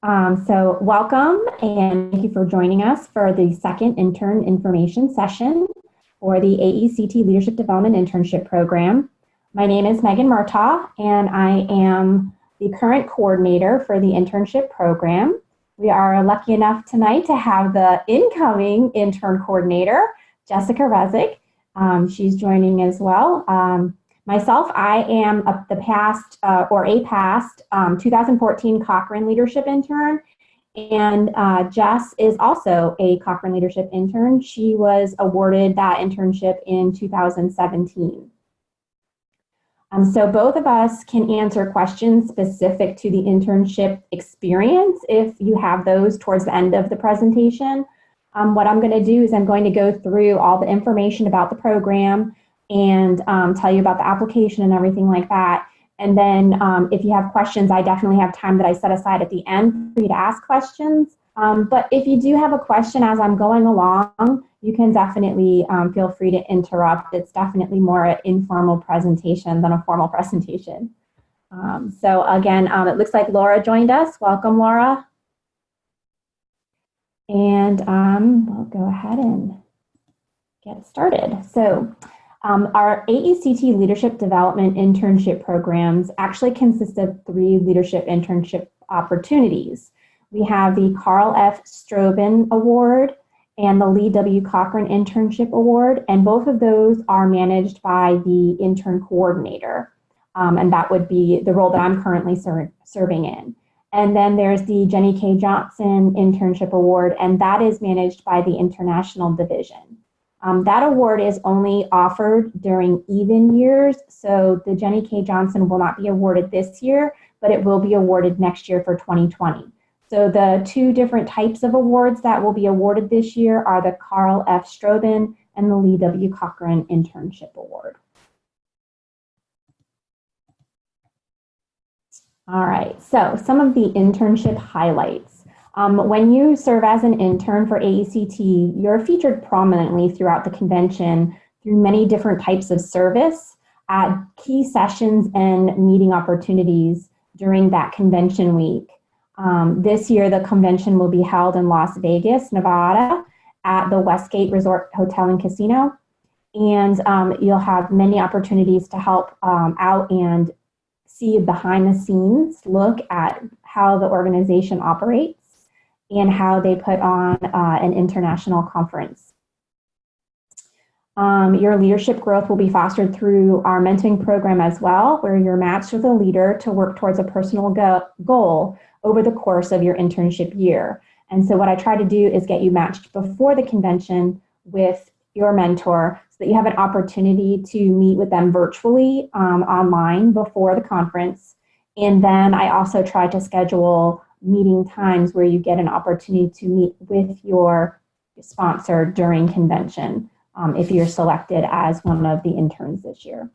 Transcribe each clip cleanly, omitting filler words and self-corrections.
So welcome and thank you for joining us for the second intern information session for the AECT Leadership Development Internship Program. My name is Megan Murtaugh and I am the current coordinator for the internship program. We are lucky enough tonight to have the incoming intern coordinator, Jessica Rezick. She's joining as well. Myself, I am a past 2014 Cochrane Leadership Intern, and Jess is also a Cochrane Leadership Intern. She was awarded that internship in 2017. So both of us can answer questions specific to the internship experience if you have those towards the end of the presentation. What I'm going to do is I'm going to go through all the information about the program and tell you about the application and everything like that. And then if you have questions, I definitely have time that I set aside at the end for you to ask questions. But if you do have a question as I'm going along, you can definitely feel free to interrupt. It's definitely more an informal presentation than a formal presentation. So again, it looks like Laura joined us. Welcome, Laura. And we'll go ahead and get started. So our AECT Leadership Development Internship programs actually consist of 3 leadership internship opportunities. We have the Carl F. Strobin Award and the Lee W. Cochrane Internship Award, and both of those are managed by the intern coordinator, and that would be the role that I'm currently serving in. And then there's the Jenny K. Johnson Internship Award, and that is managed by the International Division. That award is only offered during even years, so the Jenny K. Johnson will not be awarded this year, but it will be awarded next year for 2020. So the 2 different types of awards that will be awarded this year are the Carl F. Strobin and the Lee W. Cochrane Internship Award. All right, so some of the internship highlights. When you serve as an intern for AECT, you're featured prominently throughout the convention through many different types of service at key sessions and meeting opportunities during that convention week. This year, the convention will be held in Las Vegas, Nevada at the Westgate Resort Hotel and Casino. And you'll have many opportunities to help out and see behind the scenes, look at how the organization operates and how they put on an international conference. Your leadership growth will be fostered through our mentoring program as well, where you're matched with a leader to work towards a personal goal over the course of your internship year. And so what I try to do is get you matched before the convention with your mentor so that you have an opportunity to meet with them virtually online before the conference. And then I also try to schedule meeting times where you get an opportunity to meet with your sponsor during convention if you're selected as one of the interns this year.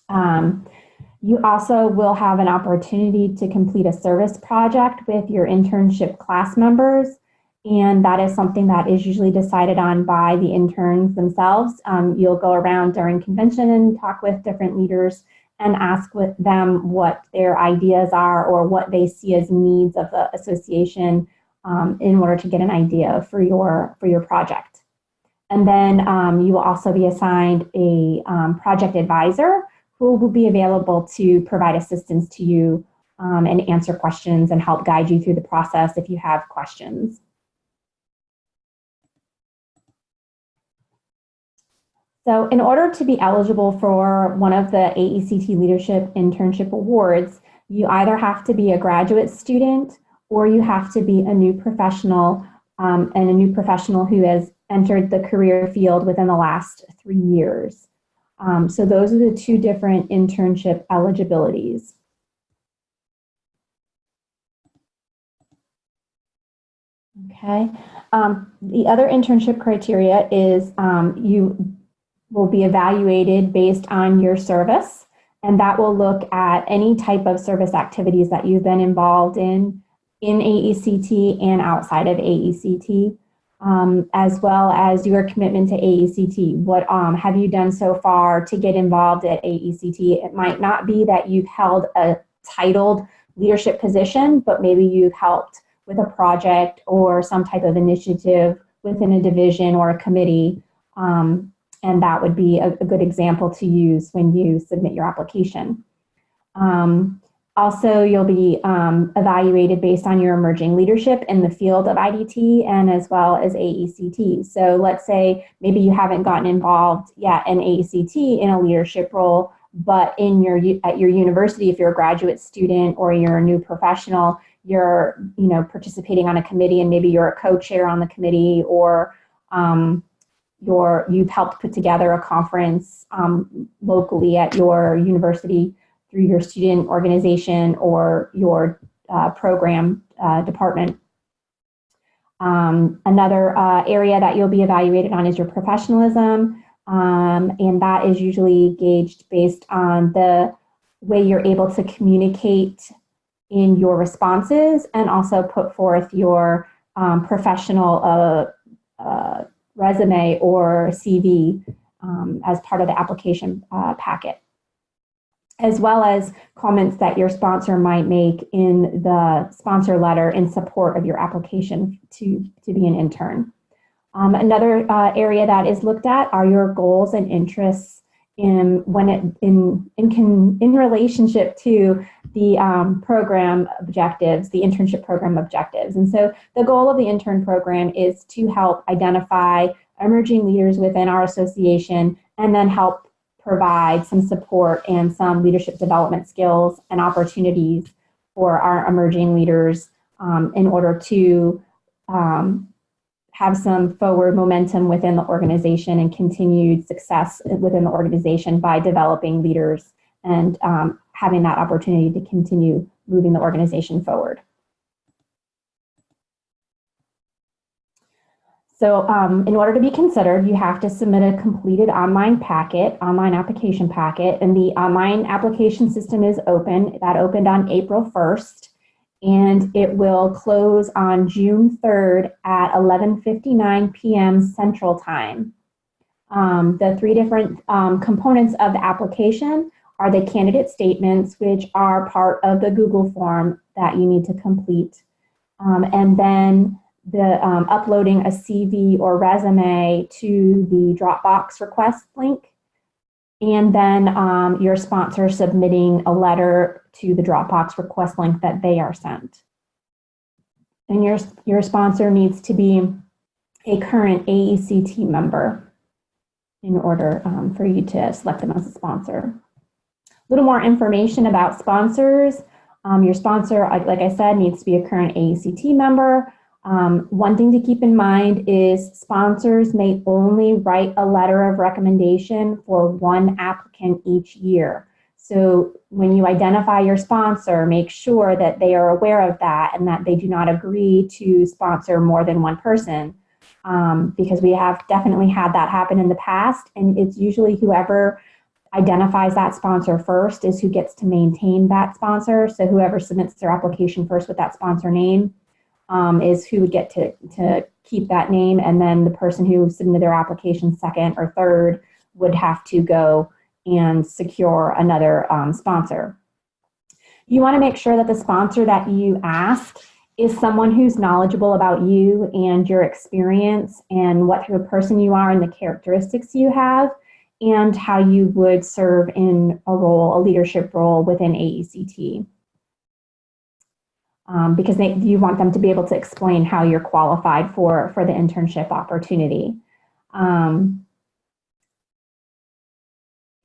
You also will have an opportunity to complete a service project with your internship class members, and that is something that is usually decided on by the interns themselves. You'll go around during convention and talk with different leaders and ask with them what their ideas are or what they see as needs of the association in order to get an idea for your project. And then you will also be assigned a project advisor who will be available to provide assistance to you and answer questions and help guide you through the process if you have questions. So in order to be eligible for one of the AECT Leadership Internship Awards, you either have to be a graduate student or you have to be a new professional and a new professional who has entered the career field within the last 3 years. So those are the 2 different internship eligibilities. Okay. The other internship criteria is you will be evaluated based on your service, and that will look at any type of service activities that you've been involved in AECT and outside of AECT, as well as your commitment to AECT. What have you done so far to get involved at AECT? It might not be that you've held a titled leadership position, but maybe you've helped with a project or some type of initiative within a division or a committee. And that would be a good example to use when you submit your application. Also, you'll be evaluated based on your emerging leadership in the field of IDT and as well as AECT. So let's say maybe you haven't gotten involved yet in AECT in a leadership role, but at your university, if you're a graduate student or you're a new professional, you're participating on a committee, and maybe you're a co-chair on the committee, or you've helped put together a conference locally at your university through your student organization or your program department. Another area that you'll be evaluated on is your professionalism, and that is usually gauged based on the way you're able to communicate in your responses and also put forth your professional resume or CV as part of the application packet, as well as comments that your sponsor might make in the sponsor letter in support of your application to be an intern. Another area that is looked at are your goals and interests in relationship to the program objectives, the internship program objectives. And so the goal of the intern program is to help identify emerging leaders within our association and then help provide some support and some leadership development skills and opportunities for our emerging leaders in order to have some forward momentum within the organization and continued success within the organization by developing leaders and having that opportunity to continue moving the organization forward. So in order to be considered, you have to submit a completed online application packet, and the online application system is open. That opened on April 1st, and it will close on June 3rd at 11:59 p.m. Central Time. The three different components of the application are the candidate statements, which are part of the Google form that you need to complete, and then the uploading a CV or resume to the Dropbox request link, and then your sponsor submitting a letter to the Dropbox request link that they are sent. And your sponsor needs to be a current AECT member in order for you to select them as a sponsor. A little more information about sponsors. Your sponsor, like I said, needs to be a current AECT member. One thing to keep in mind is sponsors may only write a letter of recommendation for one applicant each year. So when you identify your sponsor, make sure that they are aware of that and that they do not agree to sponsor more than one person, because we have definitely had that happen in the past, and it's usually whoever identifies that sponsor first is who gets to maintain that sponsor. So whoever submits their application first with that sponsor name is who would get to keep that name, and then the person who submitted their application second or third would have to go and secure another sponsor. You want to make sure that the sponsor that you ask is someone who's knowledgeable about you and your experience and what type of person you are and the characteristics you have and how you would serve in a leadership role within AECT. Because you want them to be able to explain how you're qualified for the internship opportunity.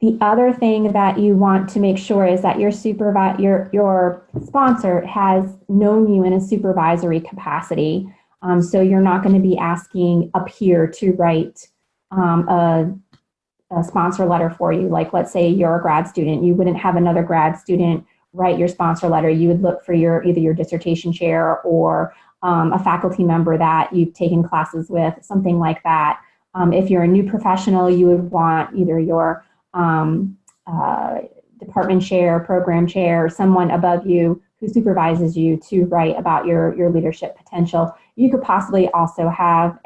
The other thing that you want to make sure is that your sponsor has known you in a supervisory capacity. So you're not going to be asking a peer to write a sponsor letter for you. Like, let's say you're a grad student, you wouldn't have another grad student write your sponsor letter. You would look for either your dissertation chair or a faculty member that you've taken classes with, something like that. If you're a new professional, you would want either your department chair, program chair, someone above you who supervises you to write about your leadership potential. You could possibly also have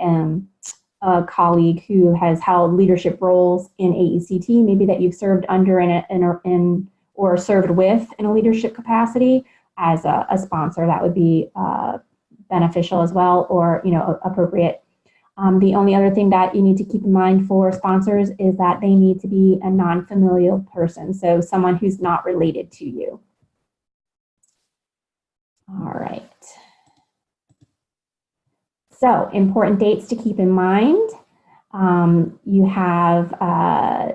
a colleague who has held leadership roles in AECT, maybe that you've served under or served with in a leadership capacity. as a sponsor, that would be beneficial as well, or appropriate. The only other thing that you need to keep in mind for sponsors is that they need to be a non-familial person, so someone who's not related to you. All right. So important dates to keep in mind. You have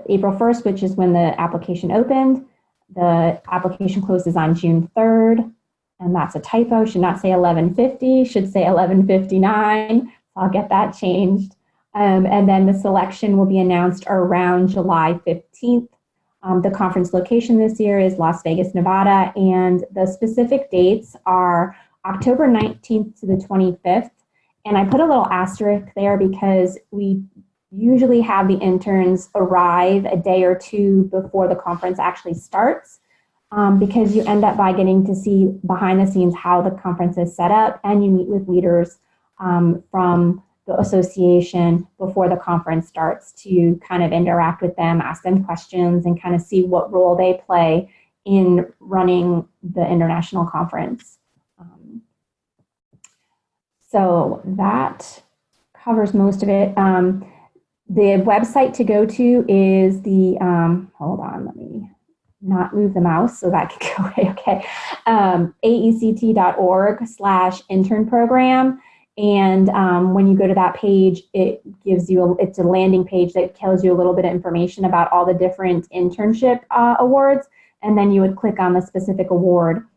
April 1st, which is when the application opened. The application closes on June 3rd, and that's a typo. Should not say 11:50, should say 11:59. I'll get that changed. And then the selection will be announced around July 15th. The conference location this year is Las Vegas, Nevada, and the specific dates are October 19th to the 25th. And I put a little asterisk there because we usually have the interns arrive a day or two before the conference actually starts, because you end up by getting to see behind the scenes how the conference is set up, and you meet with leaders from the association before the conference starts to kind of interact with them, ask them questions, and kind of see what role they play in running the international conference. So that covers most of it. The website to go to is the, hold on, let me not move the mouse so that can go away, okay. AECT.org/intern program. And when you go to that page, it gives you, it's a landing page that tells you a little bit of information about all the different internship awards. And then you would click on the specific award.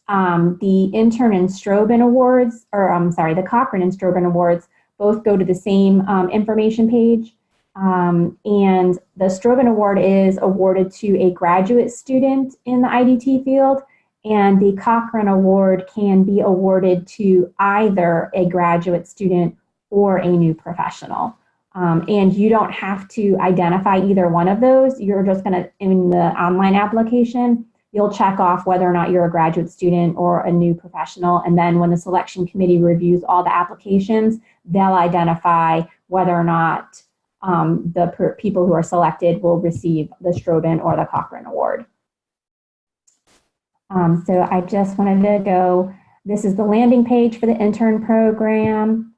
The Intern and Strobin Awards, or I'm sorry, the Cochrane and Strobin Awards, both go to the same information page. And the Strobin Award is awarded to a graduate student in the IDT field, and the Cochrane Award can be awarded to either a graduate student or a new professional. And you don't have to identify either one of those. You're just going to, in the online application, you'll check off whether or not you're a graduate student or a new professional. And then when the selection committee reviews all the applications, they'll identify whether or not the people who are selected will receive the Strobin or the Cochrane Award. So I just wanted to go, this is the landing page for the intern program.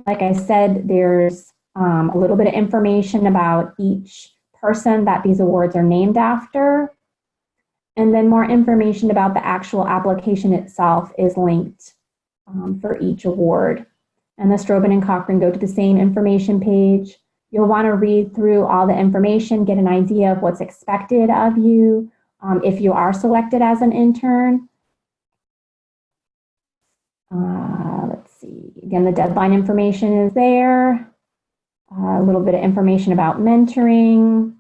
Like I said, there's a little bit of information about each person that these awards are named after. And then more information about the actual application itself is linked for each award. And the Strobin and Cochrane go to the same information page. You'll want to read through all the information, get an idea of what's expected of you if you are selected as an intern. Let's see, again, the deadline information is there. A little bit of information about mentoring,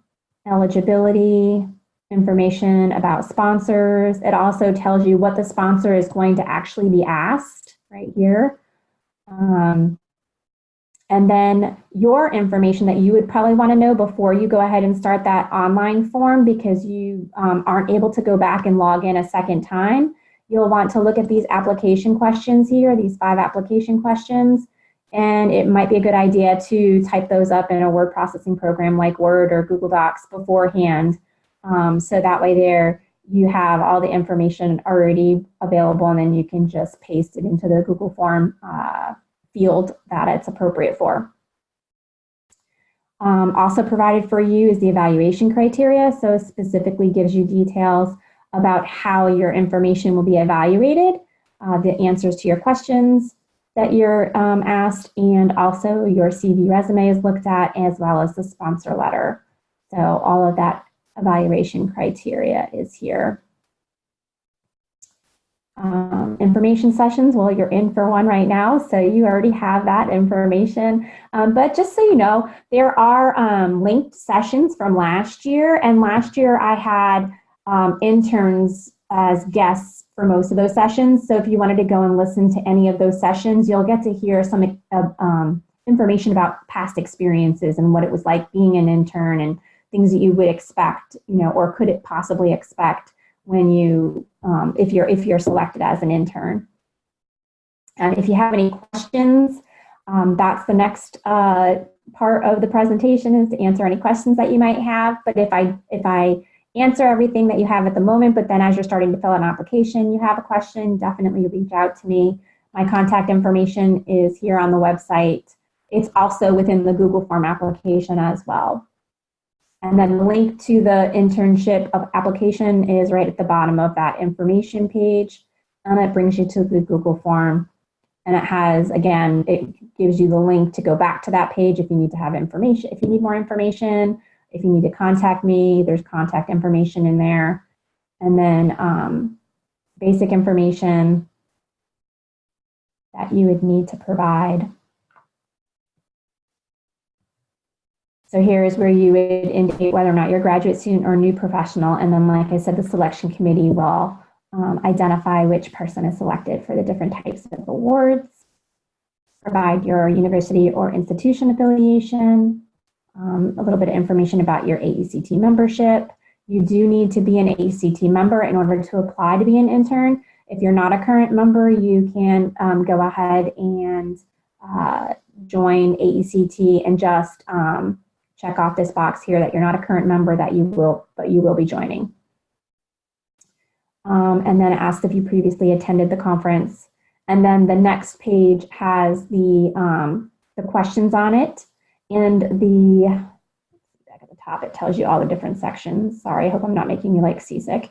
eligibility, information about sponsors. It also tells you what the sponsor is going to actually be asked right here. And then your information that you would probably want to know before you go ahead and start that online form, because you aren't able to go back and log in a second time. You'll want to look at these application questions here, these 5 application questions, and it might be a good idea to type those up in a word processing program like Word or Google Docs beforehand. So that way there you have all the information already available, and then you can just paste it into the Google form field that it's appropriate for. Also provided for you is the evaluation criteria. So it specifically gives you details about how your information will be evaluated, the answers to your questions that you're asked, and also your CV resume is looked at, as well as the sponsor letter. So all of that evaluation criteria is here. Information sessions, well, you're in for one right now, so you already have that information. But just so you know, there are linked sessions from last year, and last year I had interns as guests for most of those sessions. So if you wanted to go and listen to any of those sessions, you'll get to hear some information about past experiences and what it was like being an intern and things that you would expect, or could it possibly expect when you, if you're selected as an intern. And if you have any questions, that's the next part of the presentation, is to answer any questions that you might have. But if I answer everything that you have at the moment, but then as you're starting to fill out an application, you have a question, definitely reach out to me. My contact information is here on the website. It's also within the Google Form application as well. And then the link to the internship application is right at the bottom of that information page. And it brings you to the Google Form. And it has, again, it gives you the link to go back to that page if you need to have information, if you need more information, if you need to contact me, there's contact information in there. And then basic information that you would need to provide. So here is where you would indicate whether or not you're a graduate student or new professional. And then, like I said, the selection committee will identify which person is selected for the different types of awards, provide your university or institution affiliation, a little bit of information about your AECT membership. You do need to be an AECT member in order to apply to be an intern. If you're not a current member, you can go ahead and join AECT and just check off this box here that you're not a current member, but you will be joining. And then asked if you previously attended the conference. And then the next page has the questions on it, and back at the top it tells you all the different sections. Sorry, I hope I'm not making you like seasick.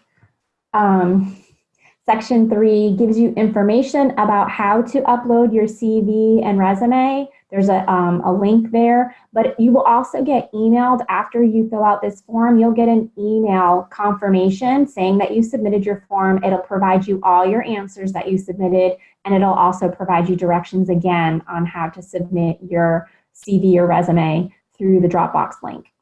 Section 3 gives you information about how to upload your CV and resume. There's a link there, but you will also get emailed after you fill out this form. You'll get an email confirmation saying that you submitted your form. It'll provide you all your answers that you submitted, and it'll also provide you directions again on how to submit your CV or resume through the Dropbox link.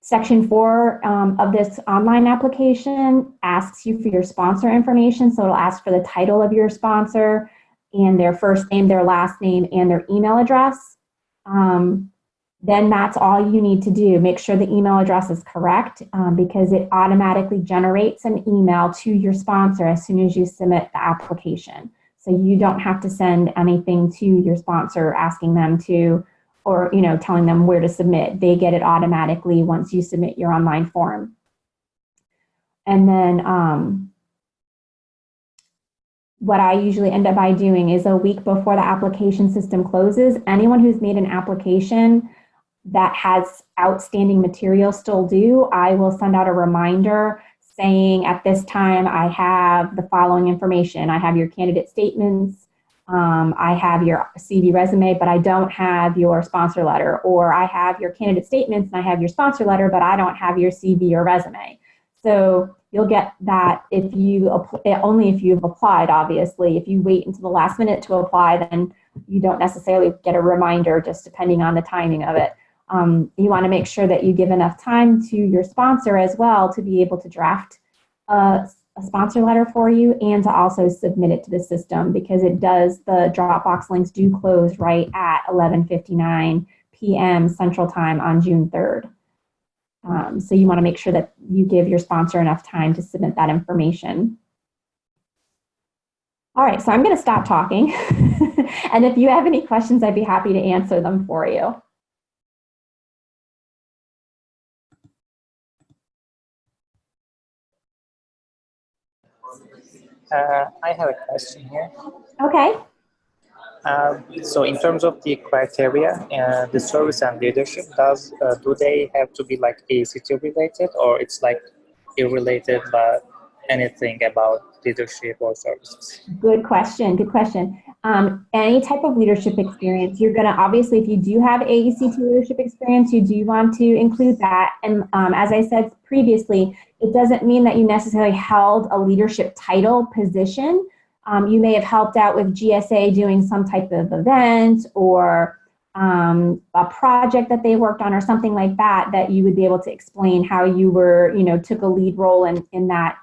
Section 4 of this online application asks you for your sponsor information. So it'll ask for the title of your sponsor and their first name, their last name, and their email address. Then that's all you need to do. Make sure the email address is correct because it automatically generates an email to your sponsor as soon as you submit the application. So you don't have to send anything to your sponsor asking them to, or telling them where to submit. They get it automatically once you submit your online form. And then what I usually end up by doing is a week before the application system closes, anyone who's made an application that has outstanding material still due, I will send out a reminder saying at this time I have the following information. I have your candidate statements, I have your CV resume, but I don't have your sponsor letter, or I have your candidate statements and I have your sponsor letter, but I don't have your CV or resume. So you'll get that only if you've applied, obviously. If you wait until the last minute to apply, then you don't necessarily get a reminder, just depending on the timing of it. You want to make sure that you give enough time to your sponsor as well to be able to draft a sponsor letter for you and to also submit it to the system, because the Dropbox links do close right at 11:59 p.m. Central Time on June 3rd. So you want to make sure that you give your sponsor enough time to submit that information. All right, so I'm going to stop talking. And if you have any questions, I'd be happy to answer them for you. I have a question here. Okay. So in terms of the criteria, the service and leadership, do they have to be like AECT related, or it's like irrelated but anything about leadership or services? Good question. Good question. Any type of leadership experience, you're going to, obviously, if you do have AECT leadership experience, you do want to include that. And as I said previously, it doesn't mean that you necessarily held a leadership title position. You may have helped out with GSA doing some type of event or a project that they worked on or something like that, that you would be able to explain how you were, took a lead role in that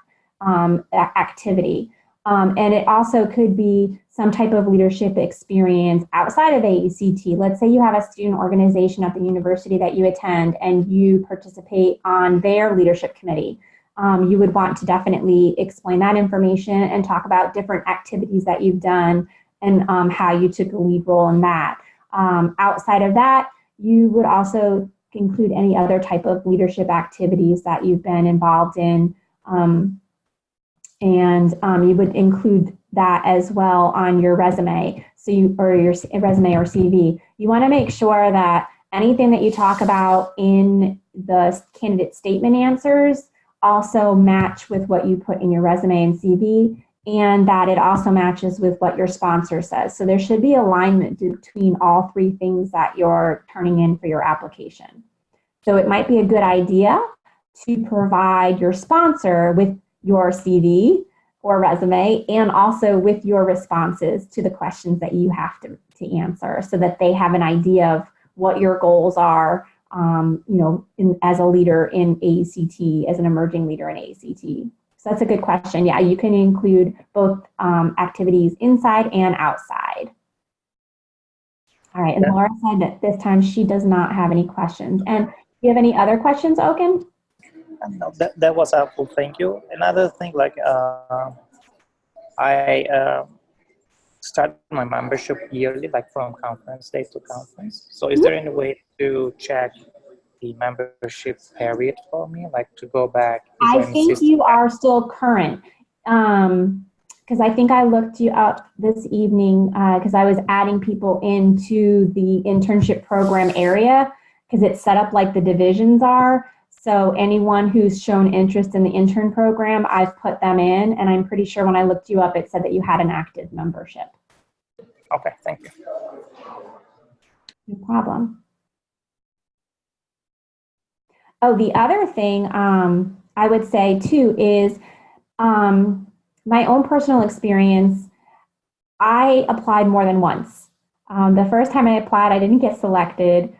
activity. And it also could be some type of leadership experience outside of AECT. Let's say you have a student organization at the university that you attend and you participate on their leadership committee. You would want to definitely explain that information and talk about different activities that you've done and how you took a lead role in that. Outside of that, you would also include any other type of leadership activities that you've been involved in. You would include that as well on your resume, or your resume or CV. You want to make sure that anything that you talk about in the candidate statement answers also match with what you put in your resume and CV, and that it also matches with what your sponsor says. So there should be alignment between all three things that you're turning in for your application. So it might be a good idea to provide your sponsor with your CV or resume, and also with your responses to the questions that you have to answer, so that they have an idea of what your goals are, as a leader in AECT, as an emerging leader in AECT. So that's a good question. Yeah, you can include both activities inside and outside. All right, and Yeah. Laura said that this time she does not have any questions. And do you have any other questions, Oken? No, that was helpful. Thank you. Another thing, I start my membership yearly, like from conference day to conference. So is there any way to check the membership period for me, like to go back? Is there I any think system you are still current, because I think I looked you up this evening because I was adding people into the internship program area, because it's set up like the divisions are. So anyone who's shown interest in the intern program, I've put them in, and I'm pretty sure when I looked you up, it said that you had an active membership. Okay, thank you. No problem. Oh, the other thing I would say too is my own personal experience. I applied more than once. The first time I applied, I didn't get selected.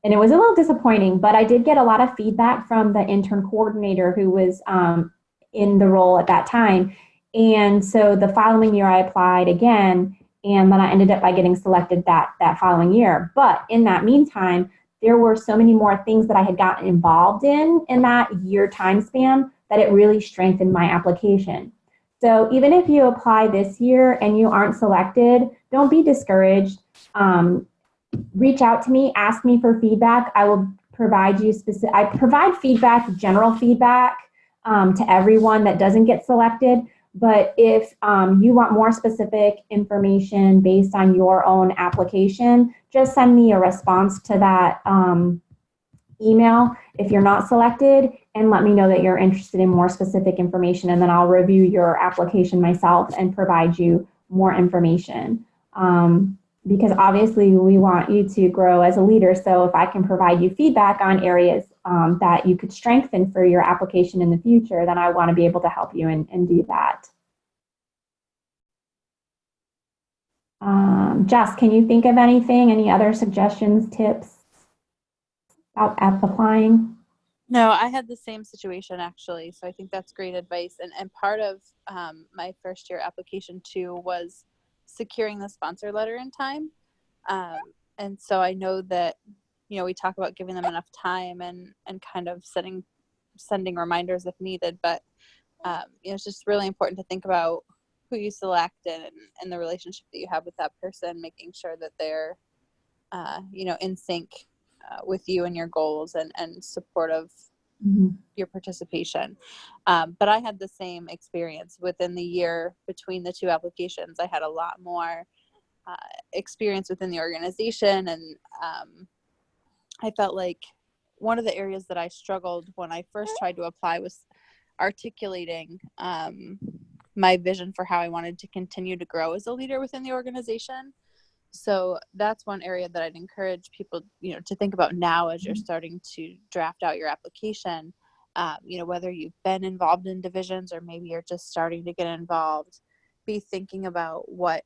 And it was a little disappointing, but I did get a lot of feedback from the intern coordinator who was in the role at that time. And so the following year I applied again, and then I ended up by getting selected that following year. But in that meantime, there were so many more things that I had gotten involved in that year time span that it really strengthened my application. So even if you apply this year and you aren't selected, don't be discouraged. Reach out to me, ask me for feedback. I will provide you I provide feedback, general feedback to everyone that doesn't get selected. But if you want more specific information based on your own application, just send me a response to that email if you're not selected, and let me know that you're interested in more specific information, and then I'll review your application myself and provide you more information. Because obviously we want you to grow as a leader, so if I can provide you feedback on areas that you could strengthen for your application in the future, then I want to be able to help you and do that. Jess, can you think of anything, any other suggestions, tips about applying? No, I had the same situation actually. So I think that's great advice. And part of my first year application too was securing the sponsor letter in time. And so I know that, we talk about giving them enough time and kind of sending reminders if needed. But, it's just really important to think about who you select and the relationship that you have with that person, making sure that they're, in sync with you and your goals and supportive your participation. But I had the same experience within the year between the two applications. I had a lot more experience within the organization, and I felt like one of the areas that I struggled when I first tried to apply was articulating my vision for how I wanted to continue to grow as a leader within the organization. So that's one area that I'd encourage people, to think about now as you're starting to draft out your application. Whether you've been involved in divisions or maybe you're just starting to get involved, be thinking about what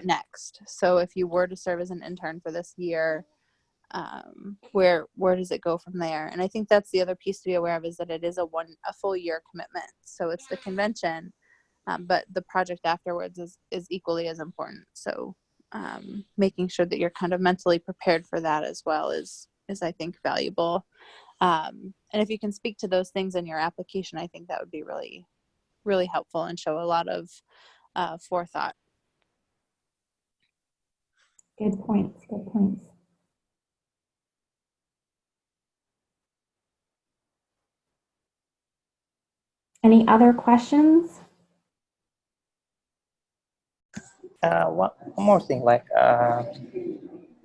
next. So if you were to serve as an intern for this year, where does it go from there? And I think that's the other piece to be aware of, is that it is a full year commitment. So it's the convention, but the project afterwards is equally as important. So making sure that you're kind of mentally prepared for that as well is I think valuable. And if you can speak to those things in your application, I think that would be really, really helpful and show a lot of forethought. Good points. Good points. Any other questions? One more thing, like,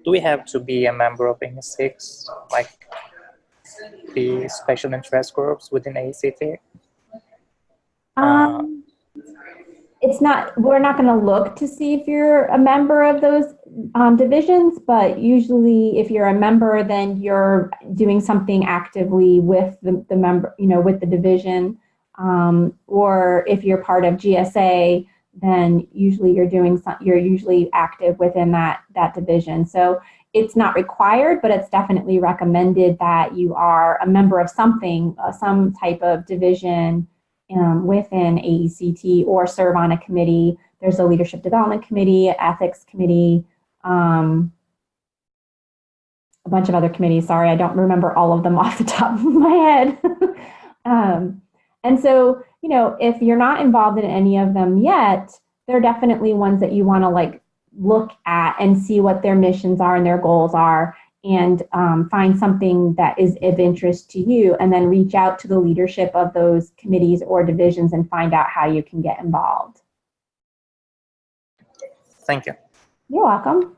do we have to be a member of any six, like the special interest groups within AECT? It's not, we're not going to look to see if you're a member of those divisions, but usually if you're a member, then you're doing something actively with the member, with the division. Or if you're part of GSA, then usually you're usually active within that division. So it's not required, but it's definitely recommended that you are a member of something, some type of division within AECT, or serve on a committee. There's a leadership development committee, ethics committee, a bunch of other committees. Sorry, I don't remember all of them off the top of my head. And so, if you're not involved in any of them yet, they're definitely ones that you want to look at and see what their missions are and their goals are, and find something that is of interest to you, and then reach out to the leadership of those committees or divisions and find out how you can get involved. Thank you. You're welcome.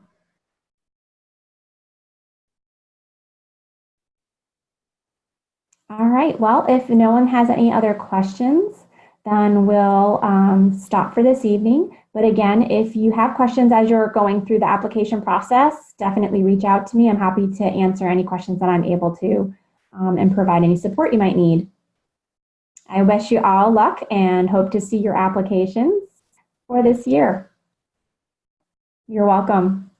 All right, well, if no one has any other questions, then we'll stop for this evening. But again, if you have questions as you're going through the application process, definitely reach out to me. I'm happy to answer any questions that I'm able to and provide any support you might need. I wish you all luck and hope to see your applications for this year. You're welcome.